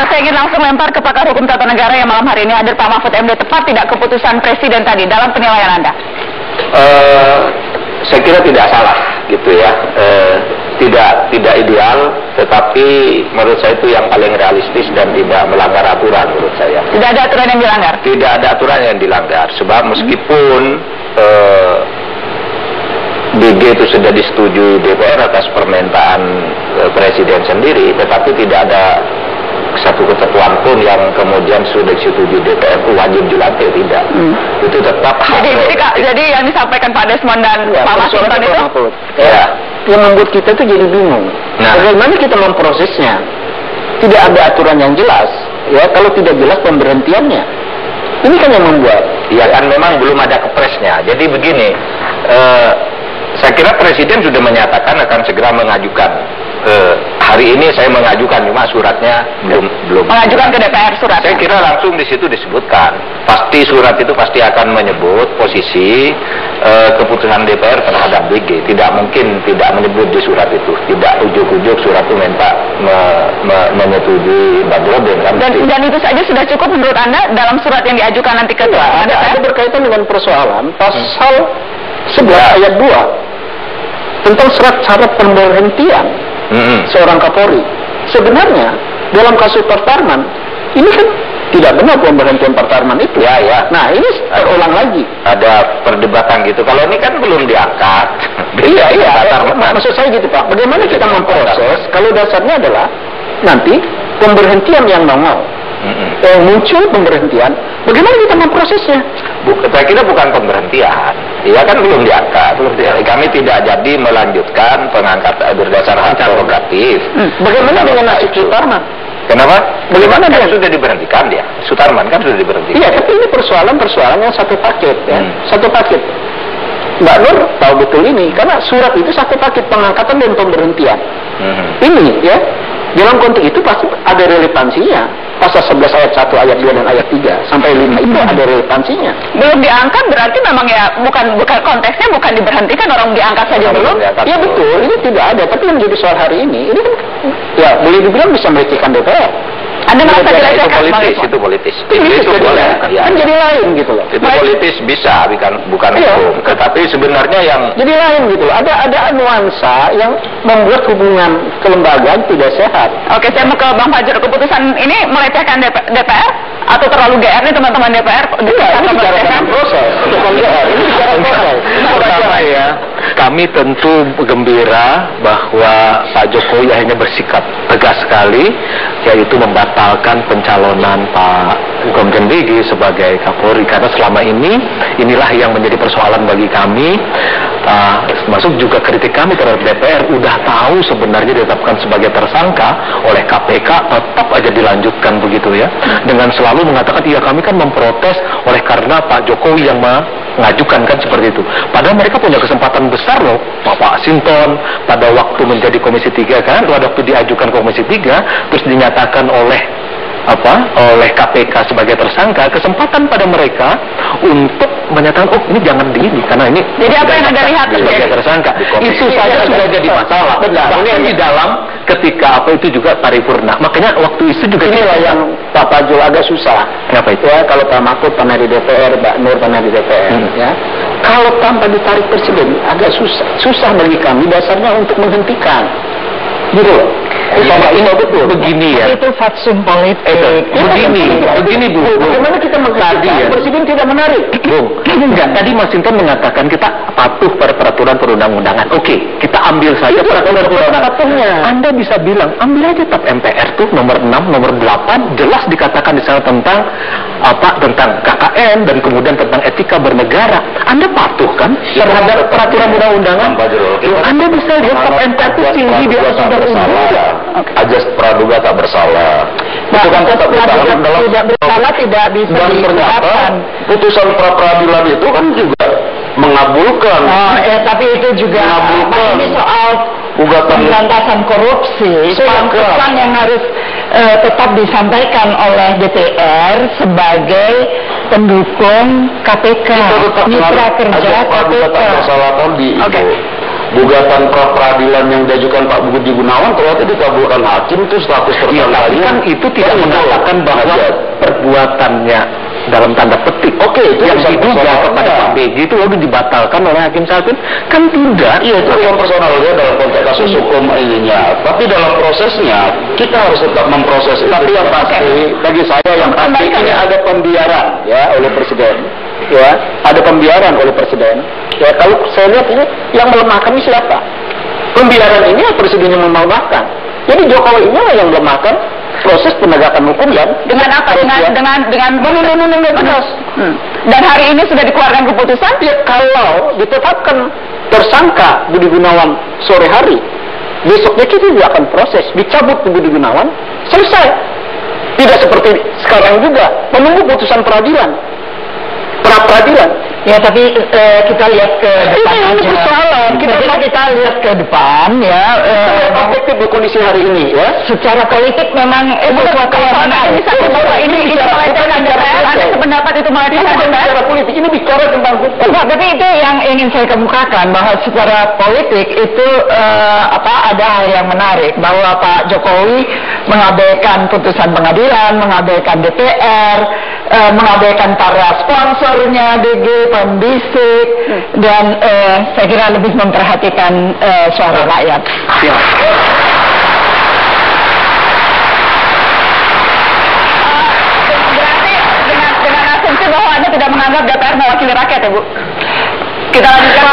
saya ingin langsung lempar ke pakar hukum tata negara yang malam hari ini hadir, Pak Mahfud MD. Tepat tidak keputusan Presiden tadi dalam penilaian Anda? Saya kira tidak salah gitu ya. Tidak ideal, tetapi menurut saya itu yang paling realistis dan tidak melanggar aturan menurut saya. Tidak ada aturan yang dilanggar? Tidak ada aturan yang dilanggar, sebab meskipun BG itu sudah disetujui DPR atas permintaan Presiden sendiri, tetapi tidak ada satu ketentuan pun yang kemudian sudah disetujui DPR wajib dilantik, tidak. Itu tetap jadi yang disampaikan Pak Desmond dan Pak Masinton itu yang membuat kita itu jadi bingung. Bagaimana kita memprosesnya? Tidak ada aturan yang jelas. Ya, kalau tidak jelas pemberhentiannya. Ini kan yang membuat. Ya kan memang belum ada kepresnya. Jadi begini, saya kira Presiden sudah menyatakan akan segera mengajukan. Hari ini saya mengajukan, cuma suratnya belum. Mengajukan ke DPR surat. Saya kira langsung di situ disebutkan. Pasti surat itu pasti akan menyebut posisi keputusan DPR terhadap BG. Tidak mungkin tidak menyebut di surat itu. Tidak ujuk-ujuk surat itu minta menyetujui Badrodin kan. Dan itu saja sudah cukup menurut Anda dalam surat yang diajukan nanti ke DPR? Ada berkaitan dengan persoalan pasal 11 ayat 2 tentang syarat pemberhentian seorang Kapolri. Sebenarnya dalam kasus Pak Tarman ini kan tidak benar pemberhentian Pak Tarman itu. Ya. Nah ini terulang lagi. Ada perdebatan gitu. Kalau ini kan belum diangkat. Iya. Maksud saya gitu Pak. Bagaimana kita memproses? Kalau dasarnya adalah nanti pemberhentian yang nongol. Muncul pemberhentian, bagaimana kita memprosesnya? Saya kira bukan pemberhentian, ya kan belum diangkat. Kami tidak jadi melanjutkan pengangkatan berdasar hak prerogatif. Bagaimana dengan nasib Sutarman? Kenapa? Bagaimana dia sudah diberhentikan dia? Sutarman kan sudah diberhentikan. Iya, tapi ini persoalan yang satu paket ya, satu paket. Mbak Nur tahu betul ini karena surat itu satu paket pengangkatan dan pemberhentian. Ini ya. Dalam konteks itu pasti ada relevansinya. Pasal 11 ayat 1, ayat 2 dan ayat 3 sampai 5 itu ada relevansinya. Belum diangkat berarti memang ya bukan konteksnya bukan diberhentikan, orang diangkat saja belum. Ya betul, ini tidak ada. Tapi yang jadi soal hari ini kan ya boleh dibilang bisa melecehkan DPR. Anda merasa dilecehkan? Itu politis. Itu boleh. Kan jadi lain gitu loh. Itu politis bisa, bukan hukum. Tetapi sebenarnya yang jadi lain gitu. Ada nuansa yang membuat hubungan kelembagaan tidak sehat. Oke, saya mau ke Bang Fajrul. Keputusan ini melecehkan DPR atau terlalu GR nih teman-teman DPR? Ini bicara proses. Ini bicara proses. Pertama ya, kami tentu gembira bahwa Pak Jokowi akhirnya bersikap tegas sekali, yaitu membatalkan pencalonan Pak Komjen BG sebagai Kapolri, karena selama ini inilah yang menjadi persoalan bagi kami. Masuk juga kritik kami terhadap DPR, udah tahu sebenarnya ditetapkan sebagai tersangka oleh KPK, tetap aja dilanjutkan begitu ya, dengan selalu mengatakan iya kami kan memprotes oleh karena Pak Jokowi yang mengajukan kan seperti itu. Padahal mereka punya kesempatan besar loh, Pak Sinton pada waktu menjadi Komisi 3 kan, pada waktu diajukan Komisi 3 terus dinyatakan oleh KPK sebagai tersangka, kesempatan pada mereka untuk menyatakan oh ini jangan begini karena ini. Jadi apa yang Anda lihat sebagai tersangka itu saja sudah jadi masalah. Bahkan di dalam ketika itu juga paripurna. Makanya waktu itu juga inilah yang Pak Fajrul agak susah. Kenapa itu? Ya kalau Pak Mahfud pernah di DPR, Mbak Nur pernah di DPR, ya. Kalau tanpa ditarik Presiden agak susah bagi kami dasarnya untuk menghentikan. Gitu loh. Ini betul. Begini ya. Itu fatsun politik. Begini Bu. Bagaimana kita mengkaji ya? Presiden tidak menarik. Bung, enggak. Tadi Mas Sinton mengatakan kita patuh pada peraturan perundang-undangan. Oke, kita ambil saja peraturan perundang-undangan. Anda bisa bilang, ambil aja TAP MPR tuh nomor 6, nomor 8, jelas dikatakan di sana tentang tentang KKN dan kemudian tentang etika bernegara. Anda patuh kan terhadap peraturan perundang-undangan? Anda bisa lihat TAP MPR itu tinggi di atas undang-undang. Ajas praduga tak bersalah. Itu kan tetap dalam tidak bersalah tidak bisa diterapkan. Putusan pra peradilan itu kan juga mengabulkan. Tapi itu juga ini soal pemberantasan korupsi. Pesan yang harus tetap disampaikan oleh DPR sebagai pendukung KPK, mitra kerja KPK. Bersalah tadi. Gugatan pra peradilan yang diajukan Pak Budi Gunawan ternyata dikabulkan hakim itu status Ya, tersangka. tapi kan itu tidak mengatakan bahwa perbuatannya dalam tanda petik itu yang urusan diduga personalnya. kepada Pak BG itu lalu dibatalkan oleh hakim Salvin kan tidak. Iya, itu yang personalnya dalam konteks kasus hukum ininya. Tapi dalam prosesnya kita harus tetap memproses. Tapi yang pasti bagi saya yang pasti ini ada pembiaran ya oleh presiden. Ya, ada pembiaran oleh presiden. Ya, kalau saya lihat ini yang melemahkan ini siapa? Pembiaran ini presiden yang melemahkan. Jadi Jokowi ini yang melemahkan proses penegakan hukum dan Dengan apa? Dengan Dan hari ini sudah dikeluarkan keputusan? ya, kalau ditetapkan tersangka Budi Gunawan sore hari, besoknya kita juga akan proses, dicabut Budi Gunawan, selesai. Tidak seperti sekarang juga, menunggu putusan peradilan, pra-peradilan. Ya, tapi kita lihat ke depan Ini aja. persoalan. Kita lihat ke depan ya. Objektif di kondisi hari ini ya. Secara politik memang sesuatu yang menarik. Ini melecehkan DPR. Anda sependapat itu melecehkan DPR? Bicara politik ini bicara tentang hukum. Enggak, tapi itu yang ingin saya kemukakan bahwa secara politik itu ada hal yang menarik bahwa Pak Jokowi mengabaikan putusan pengadilan, mengabaikan DPR, mengabaikan para sponsornya DG, pembisik, dan saya kira lebih memperhatikan suara rakyat. Ya. Berarti dengan asumsi bahwa Anda tidak menganggap DPR mewakili rakyat ya Bu? Kita lanjutkan.